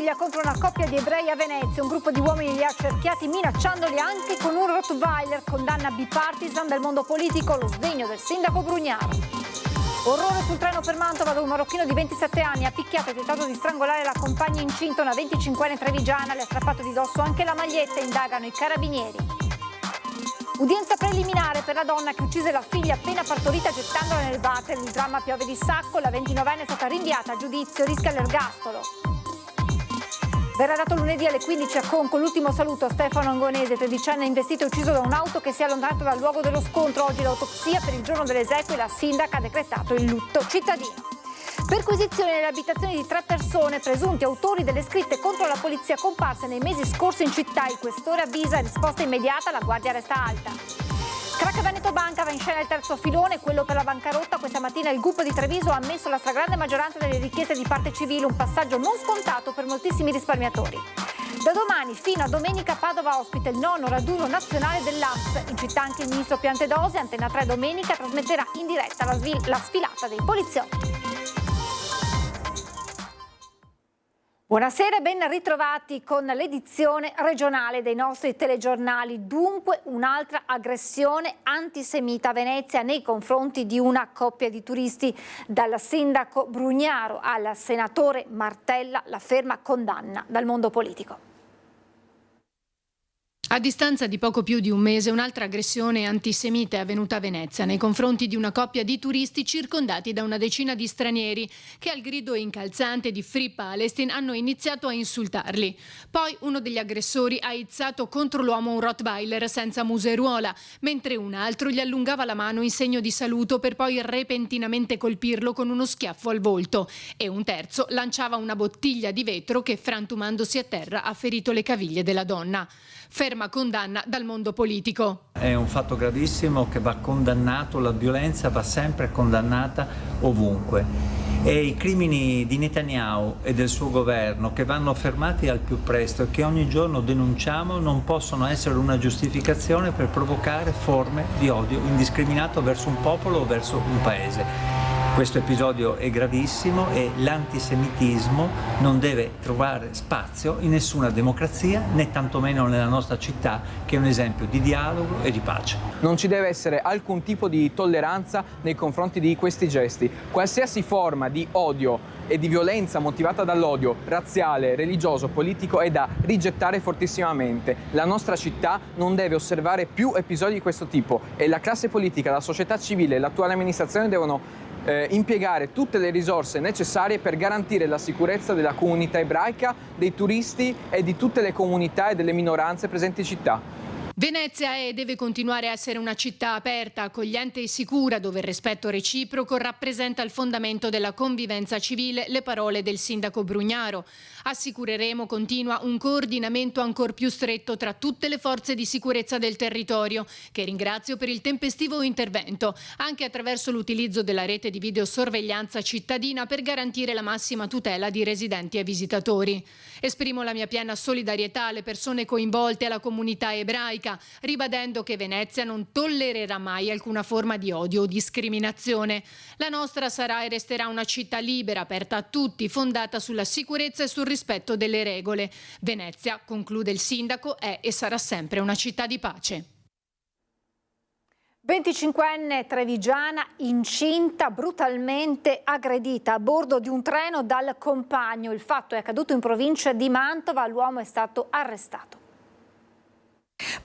famiglia contro una coppia di ebrei a Venezia. Un gruppo di uomini li ha cerchiati minacciandoli anche con un Rottweiler. Condanna bipartisan del mondo politico, lo sdegno del sindaco Brugnaro. Orrore sul treno per Mantova, dove un marocchino di 27 anni ha picchiato e tentato di strangolare la compagna incinta, una 25enne trevigiana, le ha strappato di dosso anche la maglietta e indagano i carabinieri. Udienza preliminare per la donna che uccise la figlia appena partorita gettandola nel water. Il dramma piove di sacco, la 29enne è stata rinviata a giudizio, rischia l'ergastolo. Verrà dato lunedì alle 15 a Conco l'ultimo saluto a Stefano Angonese, 13enne investito e ucciso da un'auto che si è allontanata dal luogo dello scontro. Oggi l'autopsia per il giorno delle esequie, la sindaca ha decretato il lutto cittadino. Perquisizione nelle abitazioni di 3 persone, presunti autori delle scritte contro la polizia comparse nei mesi scorsi in città. Il questore avvisa, risposta immediata, la guardia resta alta. Crack Veneto Banca va in scena il terzo filone, quello per la bancarotta. Questa mattina il GUP di Treviso ha ammesso la stragrande maggioranza delle richieste di parte civile, un passaggio non scontato per moltissimi risparmiatori. Da domani fino a domenica Padova ospita il 9° raduno nazionale dell'APS. In città anche il ministro Piantedosi. Antena 3 domenica trasmetterà in diretta la sfilata dei poliziotti. Buonasera e ben ritrovati con l'edizione regionale dei nostri telegiornali. Dunque un'altra aggressione antisemita a Venezia nei confronti di una coppia di turisti. Dal sindaco Brugnaro al senatore Martella, la ferma condanna dal mondo politico. A distanza di poco più di un mese, un'altra aggressione antisemita è avvenuta a Venezia nei confronti di una coppia di turisti circondati da una decina di stranieri che al grido incalzante di Free Palestine hanno iniziato a insultarli. Poi uno degli aggressori ha izzato contro l'uomo un Rottweiler senza museruola, mentre un altro gli allungava la mano in segno di saluto per poi repentinamente colpirlo con uno schiaffo al volto, e un terzo lanciava una bottiglia di vetro che, frantumandosi a terra, ha ferito le caviglie della donna. Ferma condanna dal mondo politico. È un fatto gravissimo che va condannato, la violenza va sempre condannata ovunque. E i crimini di Netanyahu e del suo governo, che vanno fermati al più presto e che ogni giorno denunciamo, non possono essere una giustificazione per provocare forme di odio indiscriminato verso un popolo o verso un paese. Questo episodio è gravissimo e l'antisemitismo non deve trovare spazio in nessuna democrazia, né tantomeno nella nostra città, che è un esempio di dialogo e di pace. Non ci deve essere alcun tipo di tolleranza nei confronti di questi gesti. Qualsiasi forma di odio e di violenza motivata dall'odio razziale, religioso, politico è da rigettare fortissimamente. La nostra città non deve osservare più episodi di questo tipo e la classe politica, la società civile e l'attuale amministrazione devono impiegare tutte le risorse necessarie per garantire la sicurezza della comunità ebraica, dei turisti e di tutte le comunità e delle minoranze presenti in città. Venezia è e deve continuare a essere una città aperta, accogliente e sicura, dove il rispetto reciproco rappresenta il fondamento della convivenza civile, le parole del sindaco Brugnaro. Assicureremo, continua, un coordinamento ancor più stretto tra tutte le forze di sicurezza del territorio, che ringrazio per il tempestivo intervento, anche attraverso l'utilizzo della rete di videosorveglianza cittadina per garantire la massima tutela di residenti e visitatori. Esprimo la mia piena solidarietà alle persone coinvolte e alla comunità ebraica, ribadendo che Venezia non tollererà mai alcuna forma di odio o discriminazione. La nostra sarà e resterà una città libera, aperta a tutti, fondata sulla sicurezza e sul rispetto delle regole. Venezia, conclude il sindaco, è e sarà sempre una città di pace. 25enne trevigiana incinta, brutalmente aggredita a bordo di un treno dal compagno. Il fatto è accaduto in provincia di Mantova, l'uomo è stato arrestato.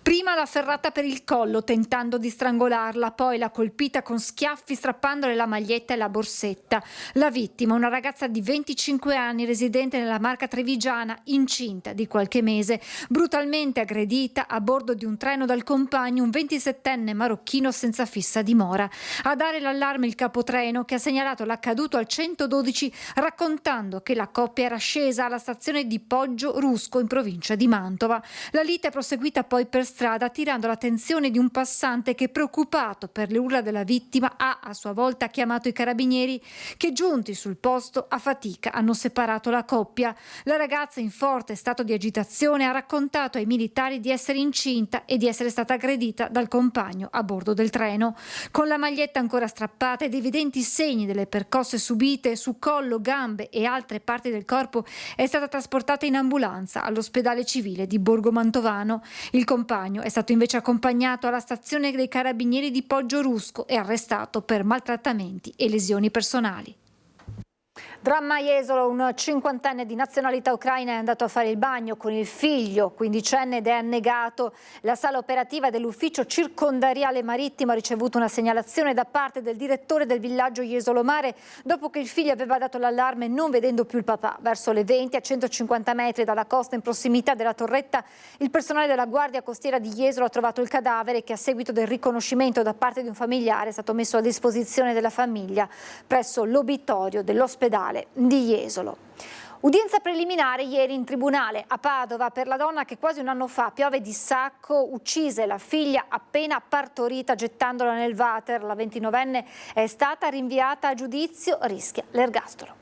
Prima l'ha afferrata per il collo tentando di strangolarla, poi l'ha colpita con schiaffi strappandole la maglietta e la borsetta. La vittima, una ragazza di 25 anni residente nella Marca trevigiana, incinta di qualche mese, brutalmente aggredita a bordo di un treno dal compagno un 27enne marocchino senza fissa dimora. A dare l'allarme il capotreno, che ha segnalato l'accaduto al 112 raccontando che la coppia era scesa alla stazione di Poggio Rusco in provincia di Mantova. La lite è proseguita poi per strada, attirando l'attenzione di un passante che, preoccupato per le urla della vittima, ha a sua volta chiamato i carabinieri che, giunti sul posto, a fatica hanno separato la coppia. La ragazza, in forte stato di agitazione, ha raccontato ai militari di essere incinta e di essere stata aggredita dal compagno a bordo del treno. Con la maglietta ancora strappata ed evidenti segni delle percosse subite su collo, gambe e altre parti del corpo, è stata trasportata in ambulanza all'ospedale civile di Borgo Mantovano. Il compagno è stato invece accompagnato alla stazione dei carabinieri di Poggio-Rusco e arrestato per maltrattamenti e lesioni personali. Dramma a Jesolo, un 50enne di nazionalità ucraina è andato a fare il bagno con il figlio, 15enne, ed è annegato. La sala operativa dell'ufficio circondariale marittimo ha ricevuto una segnalazione da parte del direttore del villaggio Jesolo Mare dopo che il figlio aveva dato l'allarme non vedendo più il papà. Verso le 20, a 150 metri dalla costa, in prossimità della torretta, il personale della Guardia Costiera di Jesolo ha trovato il cadavere che, a seguito del riconoscimento da parte di un familiare, è stato messo a disposizione della famiglia presso l'obitorio dell'ospedale di Jesolo. Udienza preliminare ieri in tribunale a Padova per la donna che quasi un anno fa, piove di sacco, uccise la figlia appena partorita gettandola nel water. La 29enne è stata rinviata a giudizio, rischia l'ergastolo.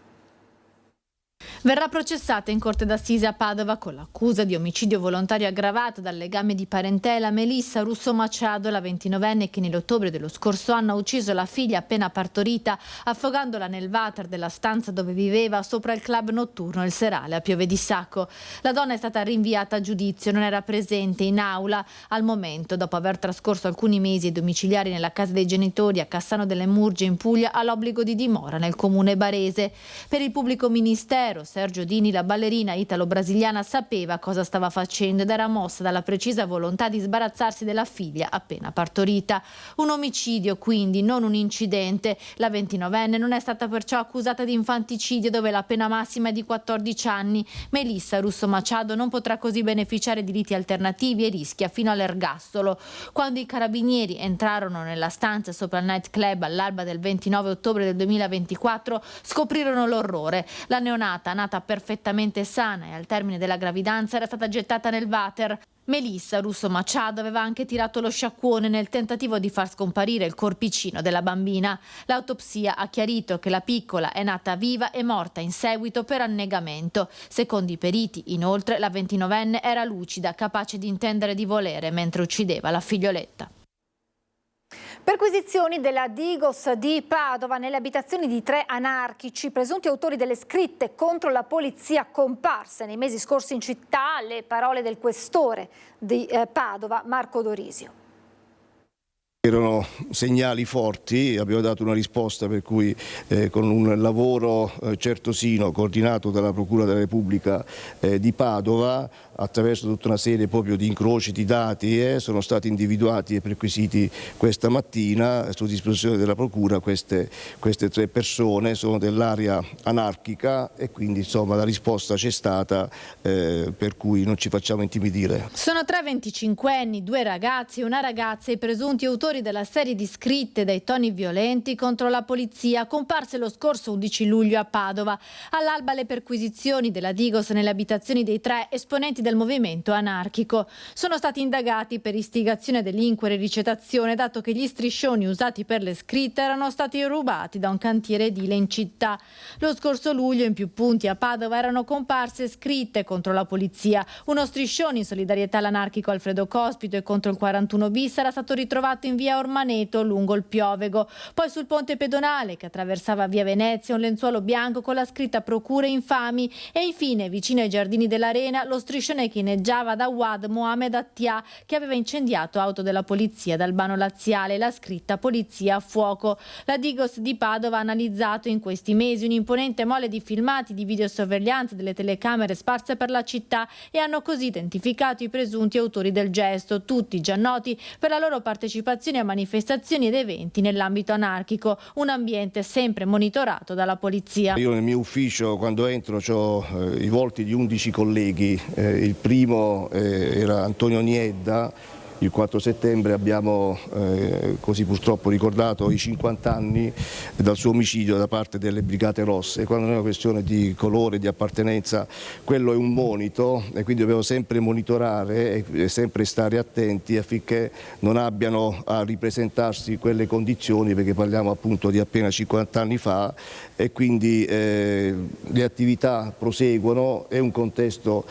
Verrà processata in corte d'assise a Padova con l'accusa di omicidio volontario aggravato dal legame di parentela Melissa Russo Machado, la 29enne che nell'ottobre dello scorso anno ha ucciso la figlia appena partorita affogandola nel water della stanza dove viveva sopra il club notturno Il Serale a Piove di Sacco. La donna è stata rinviata a giudizio, non era presente in aula al momento, dopo aver trascorso alcuni mesi domiciliari nella casa dei genitori a Cassano delle Murge in Puglia, ha l'obbligo di dimora nel comune barese. Per il pubblico ministero Sergio Dini, la ballerina italo-brasiliana, sapeva cosa stava facendo ed era mossa dalla precisa volontà di sbarazzarsi della figlia appena partorita. Un omicidio, quindi, non un incidente. La 29enne non è stata perciò accusata di infanticidio, dove la pena massima è di 14 anni. Melissa Russo Machado non potrà così beneficiare di riti alternativi e rischia fino all'ergastolo. Quando i carabinieri entrarono nella stanza sopra il nightclub all'alba del 29 ottobre del 2024, scoprirono l'orrore. La neonata, nata perfettamente sana e al termine della gravidanza, era stata gettata nel water. Melissa Russo Machado aveva anche tirato lo sciacquone nel tentativo di far scomparire il corpicino della bambina. L'autopsia ha chiarito che la piccola è nata viva e morta in seguito per annegamento. Secondo i periti, inoltre, la 29enne era lucida, capace di intendere di volere mentre uccideva la figlioletta. Perquisizioni della Digos di Padova nelle abitazioni di 3 anarchici, presunti autori delle scritte contro la polizia comparse nei mesi scorsi in città. Le parole del questore di Padova, Marco Dorisio. Erano segnali forti, abbiamo dato una risposta per cui con un lavoro certosino coordinato dalla Procura della Repubblica di Padova, attraverso tutta una serie proprio di incroci di dati, sono stati individuati e perquisiti questa mattina su disposizione della Procura queste 3 persone, sono dell'area anarchica e quindi insomma la risposta c'è stata, per cui non ci facciamo intimidire. Sono 3 25enni, 2 ragazzi e una ragazza, i presunti autori della serie di scritte dai toni violenti contro la polizia comparse lo scorso 11 luglio a Padova. All'alba le perquisizioni della Digos nelle abitazioni dei 3 esponenti del movimento anarchico. Sono stati indagati per istigazione a delinquere e ricettazione, dato che gli striscioni usati per le scritte erano stati rubati da un cantiere edile in città. Lo scorso luglio in più punti a Padova erano comparse scritte contro la polizia. Uno striscione in solidarietà all'anarchico Alfredo Cospito e contro il 41 bis era stato ritrovato in via Ormaneto lungo il Piovego. Poi sul ponte pedonale che attraversava via Venezia un lenzuolo bianco con la scritta "Procure infami", e infine vicino ai giardini dell'Arena lo striscione che inneggiava ad Awad Mohamed Attia, che aveva incendiato auto della polizia ad Albano Laziale, la scritta "Polizia a fuoco". La Digos di Padova ha analizzato in questi mesi un'imponente mole di filmati di videosorveglianza delle telecamere sparse per la città e hanno così identificato i presunti autori del gesto, tutti già noti per la loro partecipazione a manifestazioni ed eventi nell'ambito anarchico, un ambiente sempre monitorato dalla polizia. Io nel mio ufficio quando entro ho i volti di 11 colleghi, il primo era Antonio Niedda, il 4 settembre abbiamo così purtroppo ricordato i 50 anni dal suo omicidio da parte delle Brigate Rosse. Quando non è una questione di colore, di appartenenza, quello è un monito e quindi dobbiamo sempre monitorare e sempre stare attenti affinché non abbiano a ripresentarsi quelle condizioni, perché parliamo appunto di appena 50 anni fa e quindi le attività proseguono, è un contesto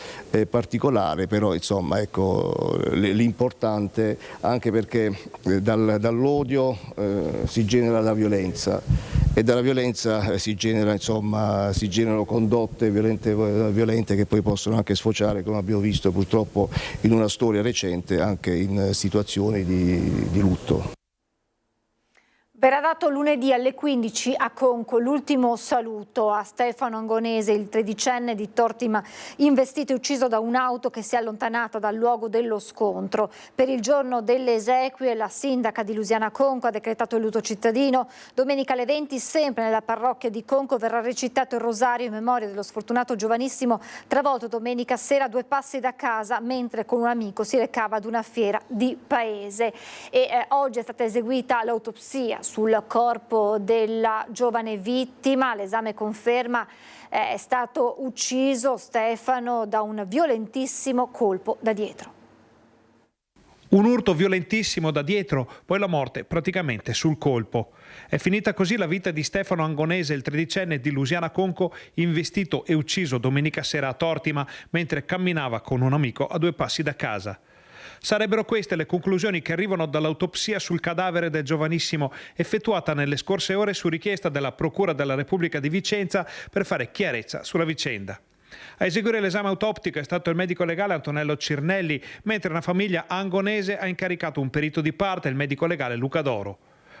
particolare, però insomma ecco l'importante, anche perché dall'odio si genera la violenza e dalla violenza si generano condotte violente che poi possono anche sfociare, come abbiamo visto purtroppo in una storia recente, anche in situazioni di lutto. Verrà dato lunedì alle 15 a Conco l'ultimo saluto a Stefano Angonese, il 13enne di Tortima, investito e ucciso da un'auto che si è allontanata dal luogo dello scontro. Per il giorno delle esequie la sindaca di Lusiana Conco ha decretato il lutto cittadino. Domenica alle 20, sempre nella parrocchia di Conco, verrà recitato il rosario in memoria dello sfortunato giovanissimo travolto domenica sera a 2 passi da casa mentre con un amico si recava ad una fiera di paese. Oggi è stata eseguita l'autopsia sul corpo della giovane vittima. L'esame conferma è stato ucciso Stefano da un violentissimo colpo da dietro. Un urto violentissimo da dietro, poi la morte praticamente sul colpo. È finita così la vita di Stefano Angonese, il 13enne di Lusiana Conco, investito e ucciso domenica sera a Tortima mentre camminava con un amico a 2 passi da casa. Sarebbero queste le conclusioni che arrivano dall'autopsia sul cadavere del giovanissimo effettuata nelle scorse ore su richiesta della Procura della Repubblica di Vicenza per fare chiarezza sulla vicenda. A eseguire l'esame autoptico è stato il medico legale Antonello Cirnelli, mentre una famiglia angonese ha incaricato un perito di parte, il medico legale Luca Doro.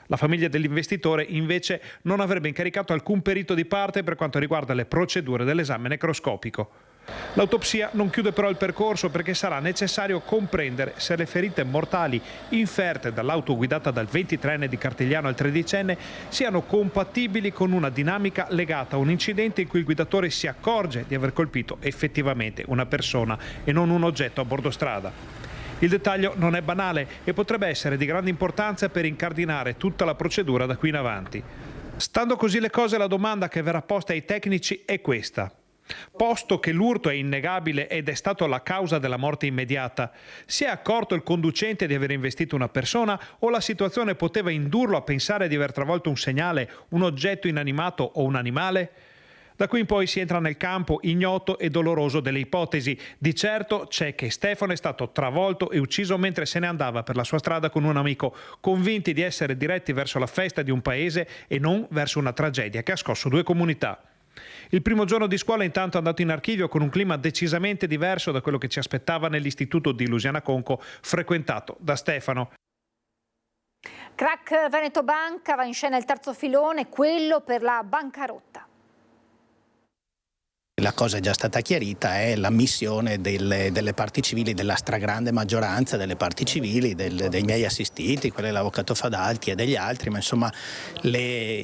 La famiglia dell'investitore invece non avrebbe incaricato alcun perito di parte per quanto riguarda le procedure dell'esame necroscopico. L'autopsia non chiude però il percorso, perché sarà necessario comprendere se le ferite mortali inferte dall'auto guidata dal 23enne di Cartigliano al 13enne siano compatibili con una dinamica legata a un incidente in cui il guidatore si accorge di aver colpito effettivamente una persona e non un oggetto a bordo strada. Il dettaglio non è banale e potrebbe essere di grande importanza per incardinare tutta la procedura da qui in avanti. Stando così le cose, la domanda che verrà posta ai tecnici è questa. Posto che l'urto è innegabile ed è stato la causa della morte immediata, si è accorto il conducente di aver investito una persona o la situazione poteva indurlo a pensare di aver travolto un segnale, un oggetto inanimato o un animale? Da qui in poi si entra nel campo ignoto e doloroso delle ipotesi. Di certo c'è che Stefano è stato travolto e ucciso mentre se ne andava per la sua strada con un amico, convinti di essere diretti verso la festa di un paese e non verso una tragedia che ha scosso 2 comunità. Il primo giorno di scuola intanto è andato in archivio con un clima decisamente diverso da quello che ci aspettava nell'istituto di Lusiana Conco frequentato da Stefano. Crack Veneto Banca, va in scena il terzo filone, quello per la bancarotta. La cosa è già stata chiarita, è l'ammissione delle parti civili, della stragrande maggioranza delle parti civili, dei miei assistiti, quelli dell'avvocato Fadalti e degli altri, ma insomma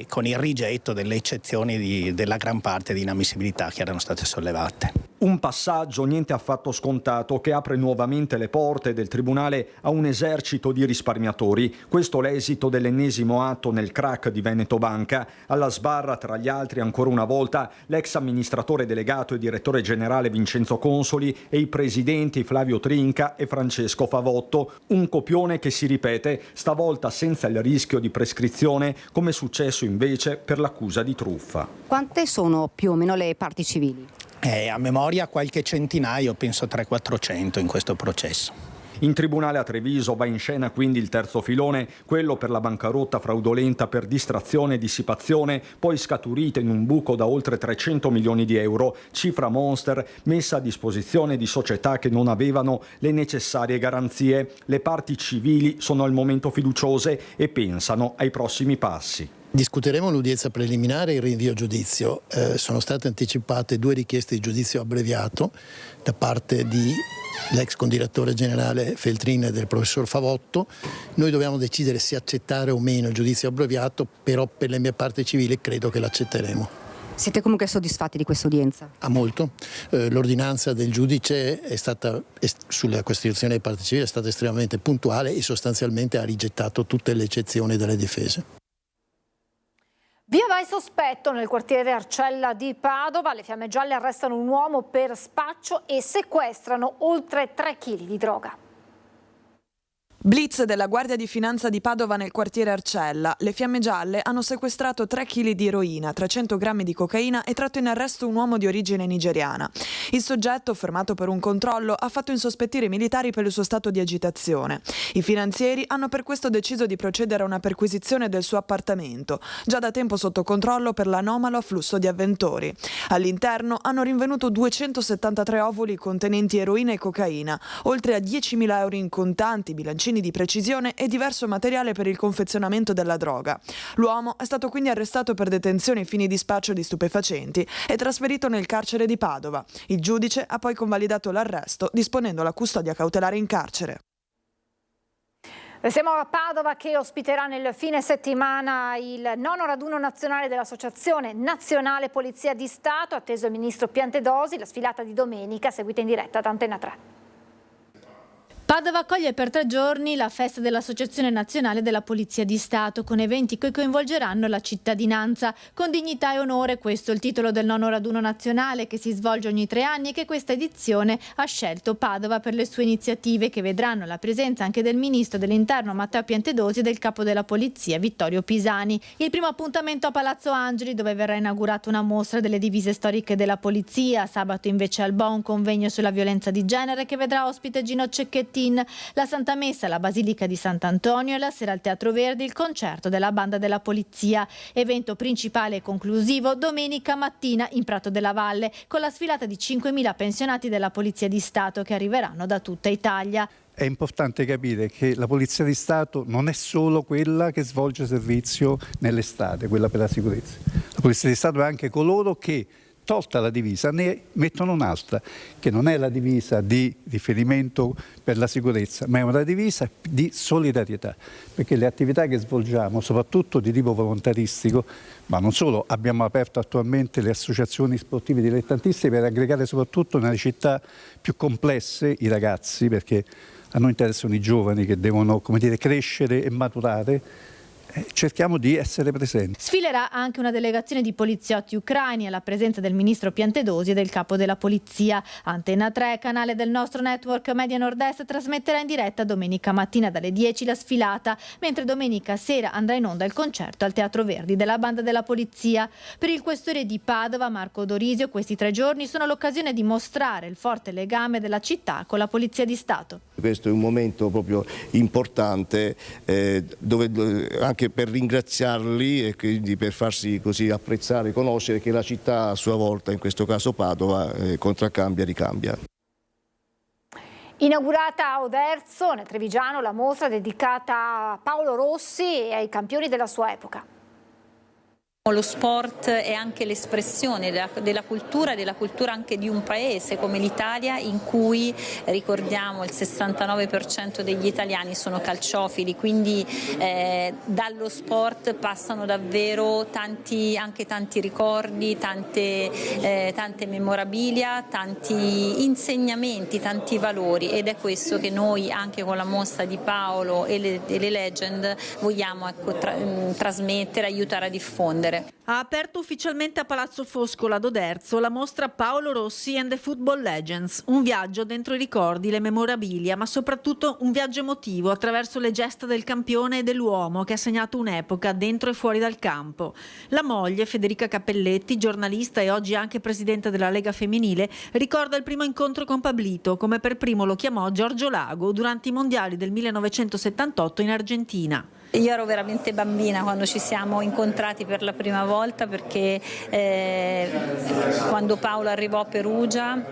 con il rigetto delle eccezioni della gran parte di inammissibilità che erano state sollevate. Un passaggio niente affatto scontato che apre nuovamente le porte del Tribunale a un esercito di risparmiatori. Questo l'esito dell'ennesimo atto nel crack di Veneto Banca. Alla sbarra, tra gli altri, ancora una volta, l'ex amministratore delegato e direttore generale Vincenzo Consoli e i presidenti Flavio Trinca e Francesco Favotto. Un copione che si ripete, stavolta senza il rischio di prescrizione, come è successo invece per l'accusa di truffa. Quante sono più o meno le parti civili? A memoria qualche centinaio, penso 300-400 in questo processo. In tribunale a Treviso va in scena quindi il terzo filone, quello per la bancarotta fraudolenta per distrazione e dissipazione, poi scaturita in un buco da oltre 300 milioni di euro, cifra monster messa a disposizione di società che non avevano le necessarie garanzie. Le parti civili sono al momento fiduciose e pensano ai prossimi passi. Discuteremo l'udienza preliminare e il rinvio a giudizio. Sono state anticipate 2 richieste di giudizio abbreviato da parte dell'ex condirettore generale Feltrin e del professor Favotto. Noi dobbiamo decidere se accettare o meno il giudizio abbreviato, però per le mie parti civili credo che l'accetteremo. Siete comunque soddisfatti di questa udienza? Molto. L'ordinanza del giudice sulla costituzione delle parti civili è stata estremamente puntuale e sostanzialmente ha rigettato tutte le eccezioni delle difese. Via vai sospetto nel quartiere Arcella di Padova. Le Fiamme Gialle arrestano un uomo per spaccio e sequestrano oltre 3 kg di droga. Blitz della Guardia di Finanza di Padova nel quartiere Arcella. Le Fiamme Gialle hanno sequestrato 3 kg di eroina, 300 grammi di cocaina e tratto in arresto un uomo di origine nigeriana. Il soggetto, fermato per un controllo, ha fatto insospettire i militari per il suo stato di agitazione. I finanzieri hanno per questo deciso di procedere a una perquisizione del suo appartamento, già da tempo sotto controllo per l'anomalo afflusso di avventori. All'interno hanno rinvenuto 273 ovuli contenenti eroina e cocaina, oltre a 10.000 euro in contanti, bilancini di precisione e diverso materiale per il confezionamento della droga. L'uomo è stato quindi arrestato per detenzione ai fini di spaccio di stupefacenti e trasferito nel carcere di Padova. Il giudice ha poi convalidato l'arresto, disponendo la custodia cautelare in carcere. Siamo a Padova, che ospiterà nel fine settimana il 9° raduno nazionale dell'Associazione Nazionale Polizia di Stato, atteso il ministro Piantedosi. La sfilata di domenica seguita in diretta da Antena 3. Padova accoglie per 3 giorni la festa dell'Associazione Nazionale della Polizia di Stato, con eventi che coinvolgeranno la cittadinanza. Con dignità e onore, questo è il titolo del 9° raduno nazionale, che si svolge ogni 3 anni e che questa edizione ha scelto Padova per le sue iniziative, che vedranno la presenza anche del ministro dell'Interno Matteo Piantedosi e del capo della Polizia Vittorio Pisani. Il primo appuntamento a Palazzo Angeli, dove verrà inaugurata una mostra delle divise storiche della Polizia. Sabato invece al BOA un convegno sulla violenza di genere, che vedrà ospite Gino Cecchettin. La Santa Messa alla Basilica di Sant'Antonio e la sera al Teatro Verdi il concerto della Banda della Polizia. Evento principale e conclusivo domenica mattina in Prato della Valle, con la sfilata di 5.000 pensionati della Polizia di Stato che arriveranno da tutta Italia. È importante capire che la Polizia di Stato non è solo quella che svolge servizio nell'estate, quella per la sicurezza. La Polizia di Stato è anche coloro che, tolta la divisa, ne mettono un'altra, che non è la divisa di riferimento per la sicurezza, ma è una divisa di solidarietà, perché le attività che svolgiamo, soprattutto di tipo volontaristico, ma non solo, abbiamo aperto attualmente le associazioni sportive dilettantistiche per aggregare soprattutto nelle città più complesse i ragazzi, perché a noi interessano i giovani che devono, come dire, crescere e maturare. Cerchiamo di essere presenti. Sfilerà anche una delegazione di poliziotti ucraini alla presenza del ministro Piantedosi e del capo della polizia. Antena 3, canale del nostro network Media Nord-Est, trasmetterà in diretta domenica mattina dalle 10 la sfilata, mentre domenica sera andrà in onda il concerto al Teatro Verdi della Banda della Polizia. Per il questore di Padova, Marco Dorisio, questi 3 giorni sono l'occasione di mostrare il forte legame della città con la Polizia di Stato. Questo è un momento proprio importante dove anche per ringraziarli e quindi per farsi così apprezzare e conoscere che la città a sua volta, in questo caso Padova, contraccambia e ricambia. Inaugurata a Oderzo, nel Trevigiano, la mostra dedicata a Paolo Rossi e ai campioni della sua epoca. Lo sport è anche l'espressione della cultura anche di un paese come l'Italia, in cui, ricordiamo, il 69% degli italiani sono calciofili, quindi dallo sport passano davvero anche tanti ricordi, tante memorabilia, tanti insegnamenti, tanti valori, ed è questo che noi anche con la mostra di Paolo e le legend vogliamo trasmettere, aiutare a diffondere. Ha aperto ufficialmente a Palazzo Foscolo ad Oderzo la mostra Paolo Rossi and the Football Legends, un viaggio dentro i ricordi, le memorabilia, ma soprattutto un viaggio emotivo attraverso le gesta del campione e dell'uomo che ha segnato un'epoca dentro e fuori dal campo. La moglie, Federica Cappelletti, giornalista e oggi anche presidente della Lega Femminile, ricorda il primo incontro con Pablito, come per primo lo chiamò Giorgio Lago durante i mondiali del 1978 in Argentina. Io ero veramente bambina quando ci siamo incontrati per la prima volta, perché quando Paolo arrivò a Perugia,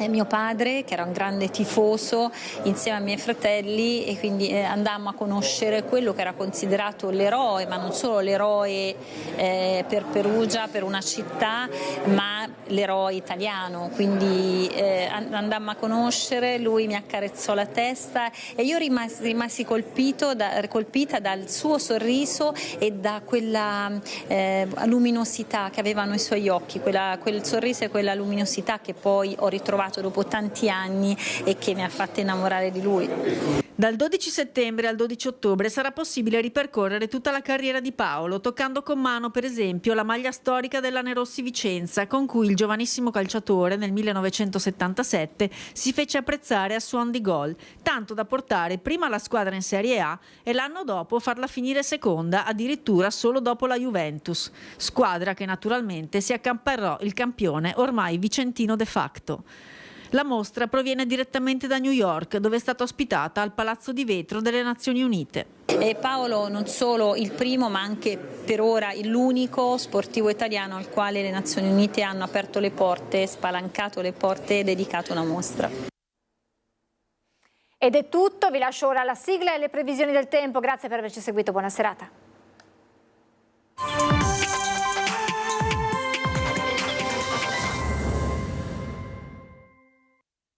mio padre, che era un grande tifoso, insieme ai miei fratelli, e quindi andammo a conoscere quello che era considerato l'eroe, ma non solo l'eroe per Perugia, per una città, ma ma l'eroe italiano, quindi andammo a conoscere, lui mi accarezzò la testa e io rimasi colpita dal suo sorriso e da quella luminosità che avevano i suoi occhi, quel sorriso e quella luminosità che poi ho ritrovato dopo tanti anni e che mi ha fatto innamorare di lui. Dal 12 settembre al 12 ottobre sarà possibile ripercorrere tutta la carriera di Paolo, toccando con mano per esempio la maglia storica della Nerossi Vicenza, con cui il giovanissimo calciatore nel 1977 si fece apprezzare a suon di gol, tanto da portare prima la squadra in Serie A e l'anno dopo farla finire seconda, addirittura solo dopo la Juventus, squadra che naturalmente si accamparrò il campione ormai vicentino de facto. La mostra proviene direttamente da New York, dove è stata ospitata al Palazzo di Vetro delle Nazioni Unite. E Paolo non solo il primo, ma anche per ora l'unico sportivo italiano al quale le Nazioni Unite hanno aperto le porte, spalancato le porte e dedicato una mostra. Ed è tutto, vi lascio ora la sigla e le previsioni del tempo. Grazie per averci seguito, buona serata.